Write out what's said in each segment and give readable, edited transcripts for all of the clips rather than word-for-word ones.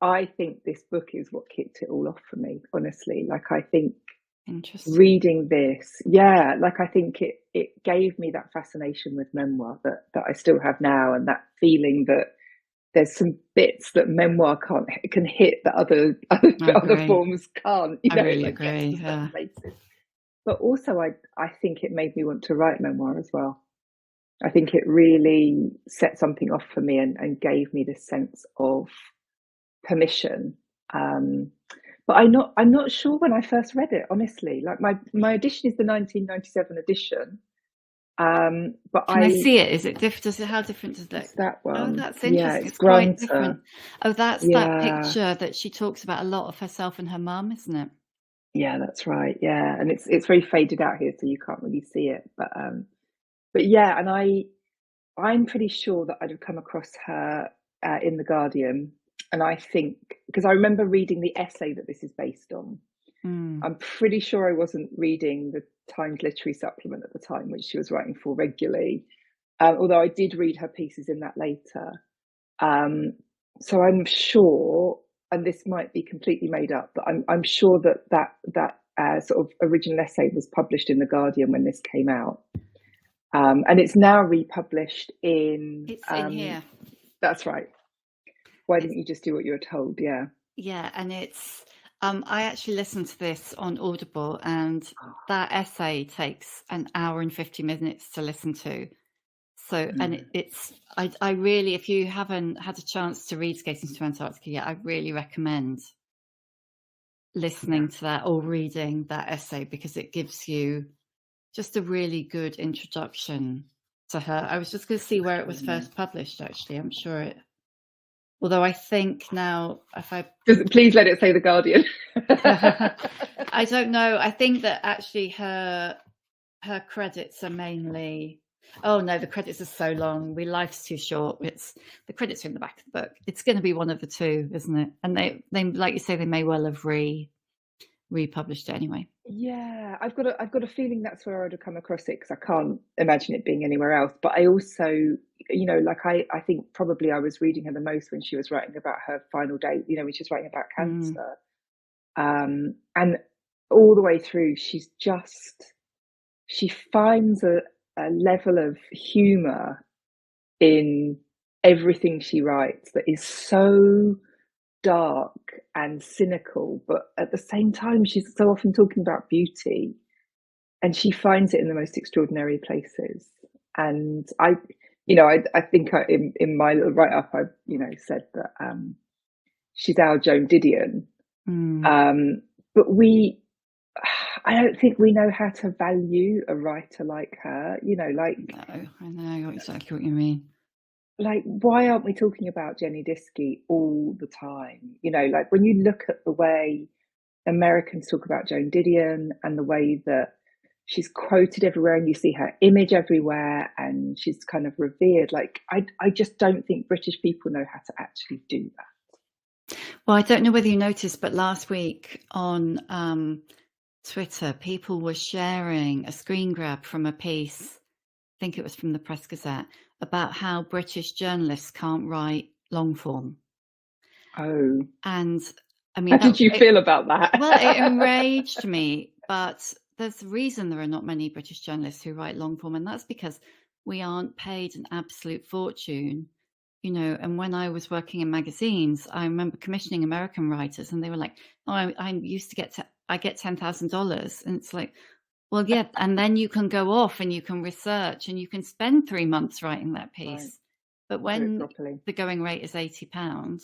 I think this book is what kicked it all off for me, honestly. Like, I think Interesting. reading this, yeah, like I think it gave me that fascination with memoir that I still have now, and that feeling that there's some bits that memoir can hit that other I other agree. forms can't. I really Like gets agree. to certain Yeah. places. But also, I think it made me want to write memoir as well. I think it really set something off for me and gave me this sense of permission. Um, but I'm not sure when I first read it, honestly. Like my edition is the 1997 edition. But Can I see it? Is it different? How different does that? it's that Oh, one. that's Yeah, interesting. it's It's quite Granta. different. Oh, that's that Yeah, picture that she talks about a lot of herself and her mum, isn't it? yeah, that's right. Yeah, and it's very faded out here, so you can't really see it. But yeah, and I'm pretty sure that I'd have come across her in the Guardian, and I think because I remember reading the essay that this is based on. Mm. I'm pretty sure I wasn't reading the Times Literary Supplement at the time, which she was writing for regularly. Although I did read her pieces in that later. Um, so I'm sure, and this might be completely made up, but I'm sure that sort of original essay was published in the Guardian when this came out, and it's now republished in. It's in here. That's right. Why It's didn't you just do what you were told? Yeah. Yeah, and it's I actually listened to this on Audible, and that essay takes an hour and 50 minutes to listen to. So, and it's I really, if you haven't had a chance to read Skating to Antarctica yet, I really recommend listening to that or reading that essay, because it gives you just a really good introduction to her. I was just going to see where it was first published, actually. I'm sure it, although I think now, if I Please let it say the Guardian. I don't know. I think that actually her credits are mainly. Oh no, the credits are so long. Life's too short. It's the credits are in the back of the book. It's going to be one of the two, isn't it? And they like you say, they may well have republished it anyway. Yeah, I've got a feeling that's where I'd have come across it, because I can't imagine it being anywhere else. But I also, like I think probably I was reading her the most when she was writing about her final day, when she was writing about cancer. And all the way through, she finds a level of humor in everything she writes that is so dark and cynical, but at the same time she's so often talking about beauty, and she finds it in the most extraordinary places. And I think in my little write-up I said that she's our Joan Didion. But I don't think we know how to value a writer like her. No, I know exactly what you mean. Like, why aren't we talking about Jenny Diski all the time? Like when you look at the way Americans talk about Joan Didion and the way that she's quoted everywhere and you see her image everywhere and she's kind of revered, like I just don't think British people know how to actually do that. Well, I don't know whether you noticed, but last week on Twitter, people were sharing a screen grab from a piece, I think it was from the Press Gazette, about how British journalists can't write long form. Oh. And I mean, how did you feel about that? Well, it enraged me, but there's a reason there are not many British journalists who write long form, and that's because we aren't paid an absolute fortune. And when I was working in magazines, I remember commissioning American writers, and they were like, "Oh, I used to get I get $10,000," and it's like, well, yeah, and then you can go off and you can research and you can spend 3 months writing that piece. Right. But when the going rate is £80,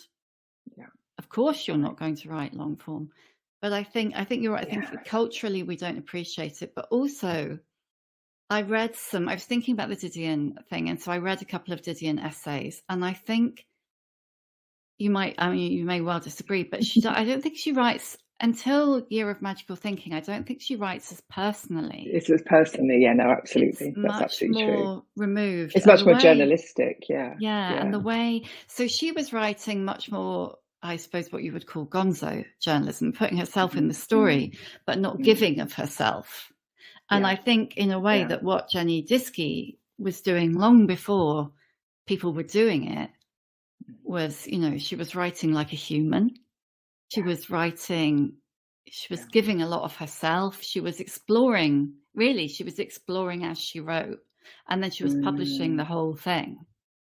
yeah, of course you're not going to write long form. But I think you're right. I think culturally we don't appreciate it, but also. I was thinking about the Didion thing, and so I read a couple of Didion essays, and I think you may well disagree, but I don't think she writes, until Year of Magical Thinking, I don't think she writes as personally. It's as personally, yeah, no, absolutely. That's absolutely more true. Removed. It's much more journalistic, yeah. And the way, so she was writing much more, I suppose, what you would call gonzo journalism, putting herself in the story, but not giving of herself. And I think in a way that what Jenny Diski was doing long before people were doing it was, you know, she was writing like a human. She was writing, she was Yeah. giving a lot of herself. She was exploring, really, she was exploring as she wrote. And then she was publishing the whole thing.